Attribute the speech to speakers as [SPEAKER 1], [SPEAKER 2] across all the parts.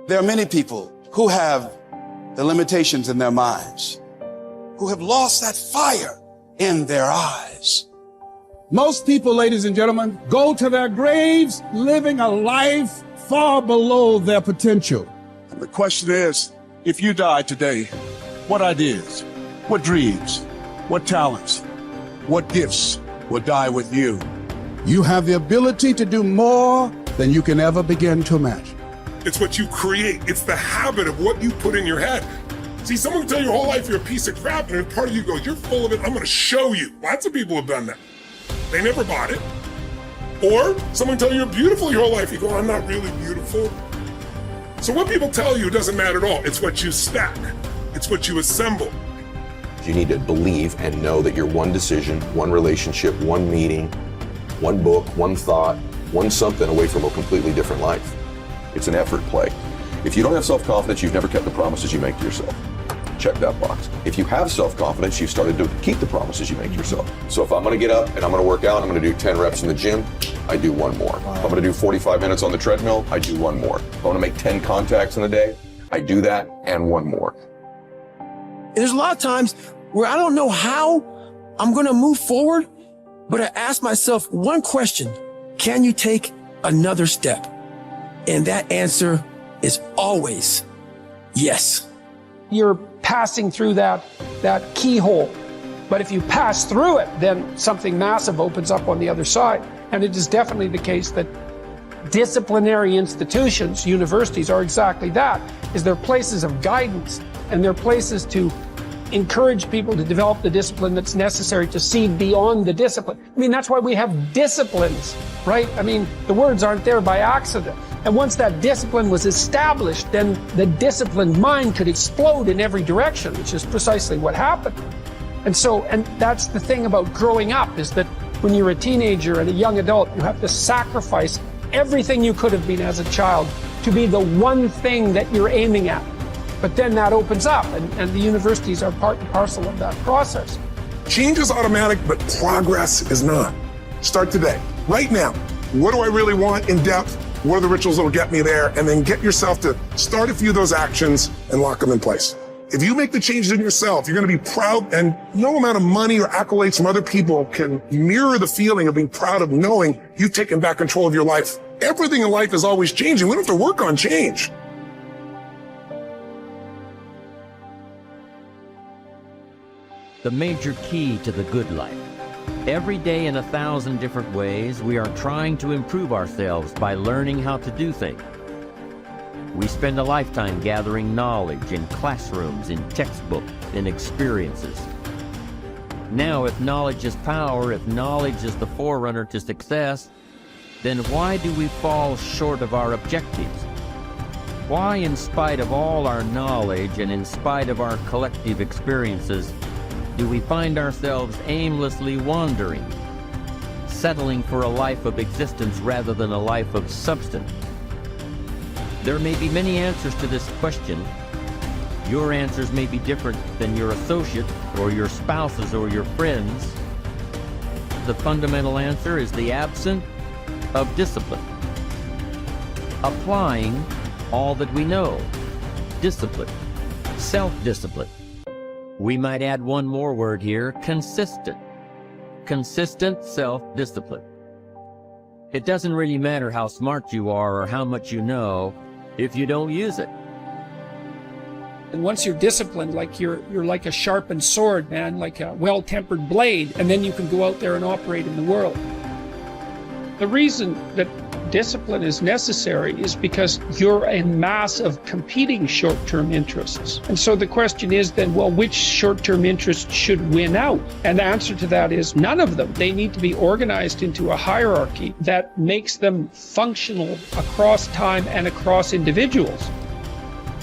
[SPEAKER 1] There are many people who have the limitations in their minds, who have lost that fire in their eyes.
[SPEAKER 2] Most people, ladies and gentlemen, go to their graves living a life far below their potential.
[SPEAKER 3] And the question is, if you died today, what ideas, what dreams, what talents, what gifts will die with you?
[SPEAKER 2] You have the ability to do more than you can ever begin to imagine.
[SPEAKER 4] It's what you create. It's the habit of what you put in your head. See, someone can tell you your whole life you're a piece of crap, and part of you goes, you're full of it, I'm gonna show you. Lots of people have done that. They never bought it. Or someone tell you you're beautiful your whole life, you go, I'm not really beautiful. So what people tell you doesn't matter at all. It's what you stack. It's what you assemble.
[SPEAKER 5] You need to believe and know that you're one decision, one relationship, one meeting, one book, one thought, one something away from a completely different life. It's an effort play. If you don't have self-confidence, you've never kept the promises you make to yourself. Check that box. If you have self-confidence, you've started to keep the promises you make to yourself. So if I'm gonna get up and I'm gonna work out, I'm gonna do 10 reps in the gym, I do one more. If I'm gonna do 45 minutes on the treadmill, I do one more. If I wanna make 10 contacts in a day, I do that and one more.
[SPEAKER 6] There's a lot of times where I don't know how I'm gonna move forward, but I ask myself one question: can you take another step? And that answer is always yes.
[SPEAKER 7] You're passing through that keyhole. But if you pass through it, then something massive opens up on the other side. And it is definitely the case that disciplinary institutions, universities, are exactly that, is they're places of guidance, and they're places to encourage people to develop the discipline that's necessary to see beyond the discipline. I mean, that's why we have disciplines, right? I mean, the words aren't there by accident. And once that discipline was established, then the disciplined mind could explode in every direction, which is precisely what happened. And that's the thing about growing up, is that when you're a teenager and a young adult, you have to sacrifice everything you could have been as a child to be the one thing that you're aiming at. But then that opens up, and the universities are part and parcel of that process.
[SPEAKER 4] Change is automatic, but progress is not. Start today, right now. What do I really want in depth? What are the rituals that will get me there? And then get yourself to start a few of those actions and lock them in place. If you make the changes in yourself, you're going to be proud, and no amount of money or accolades from other people can mirror the feeling of being proud of knowing you've taken back control of your life. Everything in life is always changing. We don't have to work on change.
[SPEAKER 8] The major key to the good life. Every day in 1,000 different ways, we are trying to improve ourselves by learning how to do things. We spend a lifetime gathering knowledge in classrooms, in textbooks, in experiences. Now, if knowledge is power, if knowledge is the forerunner to success, then why do we fall short of our objectives? Why, in spite of all our knowledge and in spite of our collective experiences, do we find ourselves aimlessly wandering, settling for a life of existence rather than a life of substance? There may be many answers to this question. Your answers may be different than your associates or your spouses or your friends. The fundamental answer is the absence of discipline. Applying all that we know. Discipline. Self-discipline. We might add one more word here: consistent. Consistent self-discipline. It doesn't really matter how smart you are or how much you know if you don't use it.
[SPEAKER 7] And once you're disciplined, like you're like a sharpened sword, man, like a well-tempered blade, and then you can go out there and operate in the world. The reason that discipline is necessary is because you're a mass of competing short-term interests. And so the question is then, well, which short-term interests should win out? And the answer to that is none of them. They need to be organized into a hierarchy that makes them functional across time and across individuals.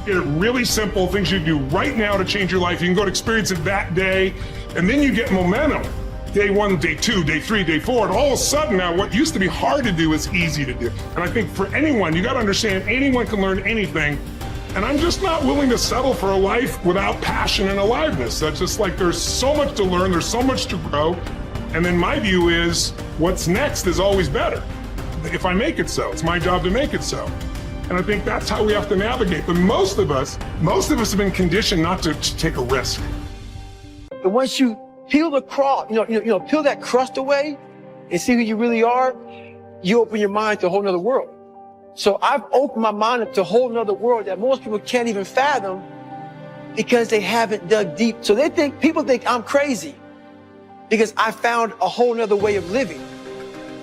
[SPEAKER 4] Get it really simple, things you do right now to change your life. You can go to experience it that day, and then you get momentum. Day 1, day 2, day 3, day 4, and all of a sudden now what used to be hard to do is easy to do. And I think for anyone, you got to understand, anyone can learn anything. And I'm just not willing to settle for a life without passion and aliveness. That's just like, there's so much to learn, there's so much to grow. And then my view is, what's next is always better. If I make it so, it's my job to make it so. And I think that's how we have to navigate. But most of us have been conditioned not to take a risk.
[SPEAKER 6] But once you peel the crust, peel that crust away and see who you really are, you open your mind to a whole nother world. So I've opened my mind up to a whole nother world that most people can't even fathom because they haven't dug deep. So people think I'm crazy because I found a whole nother way of living.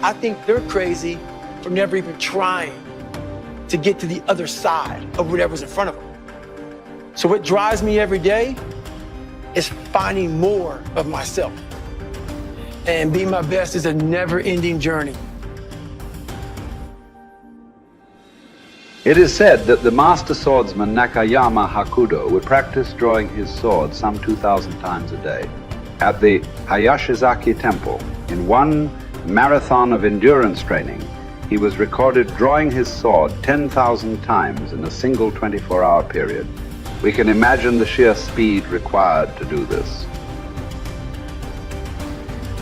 [SPEAKER 6] I think they're crazy for never even trying to get to the other side of whatever's in front of them. So what drives me every day is finding more of myself. And being my best is a never-ending journey.
[SPEAKER 9] It is said that the master swordsman Nakayama Hakudo would practice drawing his sword some 2,000 times a day. At the Hayashizaki Temple, in one marathon of endurance training, he was recorded drawing his sword 10,000 times in a single 24-hour period. We can imagine the sheer speed required to do this.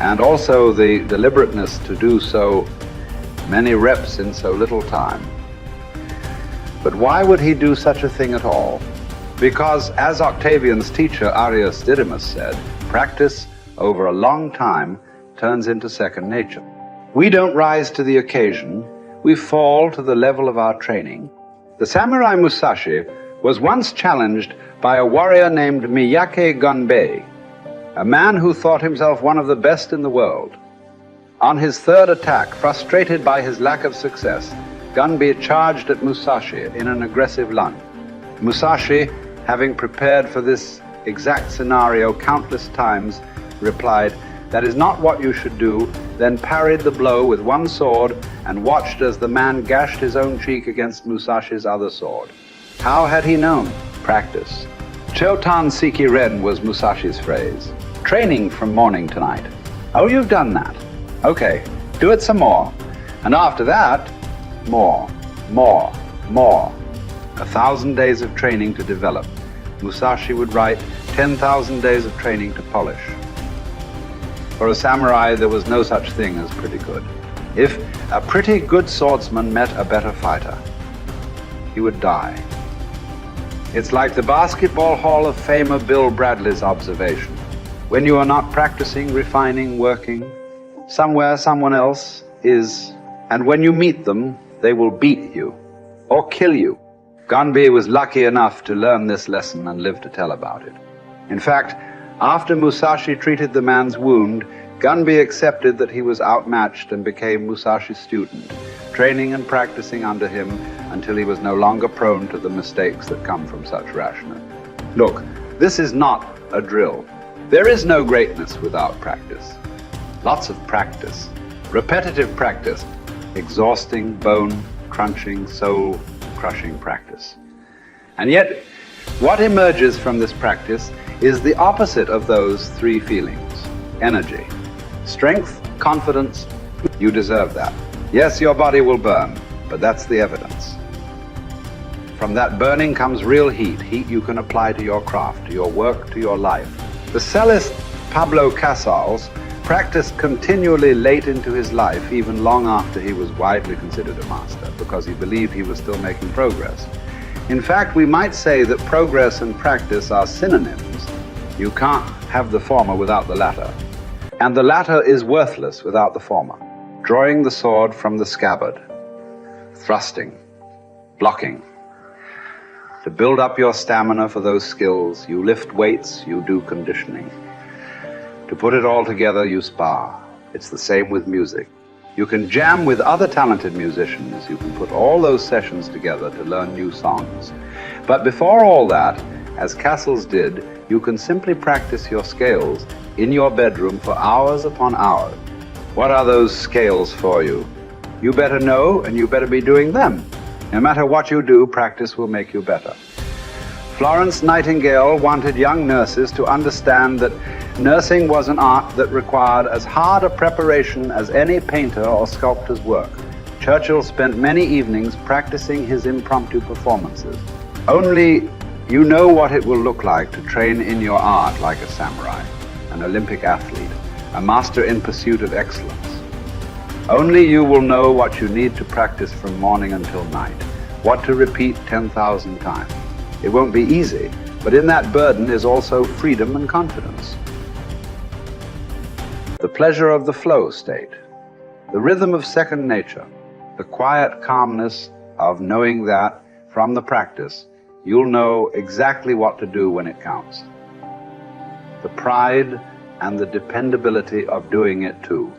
[SPEAKER 9] And also the deliberateness to do so many reps in so little time. But why would he do such a thing at all? Because, as Octavian's teacher Arrius Didymus said, practice over a long time turns into second nature. We don't rise to the occasion, we fall to the level of our training. The samurai Musashi was once challenged by a warrior named Miyake Gunbei, a man who thought himself one of the best in the world. On his third attack, frustrated by his lack of success, Gunbei charged at Musashi in an aggressive lunge. Musashi, having prepared for this exact scenario countless times, replied, "That is not what you should do," then parried the blow with one sword and watched as the man gashed his own cheek against Musashi's other sword. How had he known? Practice. Chotan Siki Ren was Musashi's phrase. Training from morning to night. Oh, you've done that. Okay, do it some more. And after that, more, more, more. 1,000 days of training to develop. Musashi would write 10,000 days of training to polish. For a samurai, there was no such thing as pretty good. If a pretty good swordsman met a better fighter, he would die. It's like the Basketball Hall of Famer Bill Bradley's observation. When you are not practicing, refining, working, somewhere someone else is, and when you meet them, they will beat you or kill you. Gunbei was lucky enough to learn this lesson and live to tell about it. In fact, after Musashi treated the man's wound, Gunbei accepted that he was outmatched and became Musashi's student, training and practicing under him until he was no longer prone to the mistakes that come from such rashness. Look, this is not a drill. There is no greatness without practice. Lots of practice, repetitive practice, exhausting, bone-crunching, soul-crushing practice. And yet, what emerges from this practice is the opposite of those three feelings. Energy, strength, confidence. You deserve that. Yes, your body will burn, but that's the evidence. From that burning comes real heat, heat you can apply to your craft, to your work, to your life. The cellist Pablo Casals practiced continually late into his life, even long after he was widely considered a master, because he believed he was still making progress. In fact, we might say that progress and practice are synonyms. You can't have the former without the latter. And the latter is worthless without the former. Drawing the sword from the scabbard, thrusting, blocking. To build up your stamina for those skills, you lift weights, you do conditioning. To put it all together, you spar. It's the same with music. You can jam with other talented musicians. You can put all those sessions together to learn new songs. But before all that, as Casals did, you can simply practice your scales in your bedroom for hours upon hours. What are those scales for you? You better know, and you better be doing them. No matter what you do, practice will make you better. Florence Nightingale wanted young nurses to understand that nursing was an art that required as hard a preparation as any painter or sculptor's work. Churchill spent many evenings practicing his impromptu performances. Only you know what it will look like to train in your art like a samurai, an Olympic athlete, a master in pursuit of excellence. Only you will know what you need to practice from morning until night. what to repeat 10,000 times. It won't be easy, but in that burden is also freedom and confidence. The pleasure of the flow state, the rhythm of second nature, the quiet calmness of knowing that from the practice, you'll know exactly what to do when it counts. The pride and the dependability of doing it too.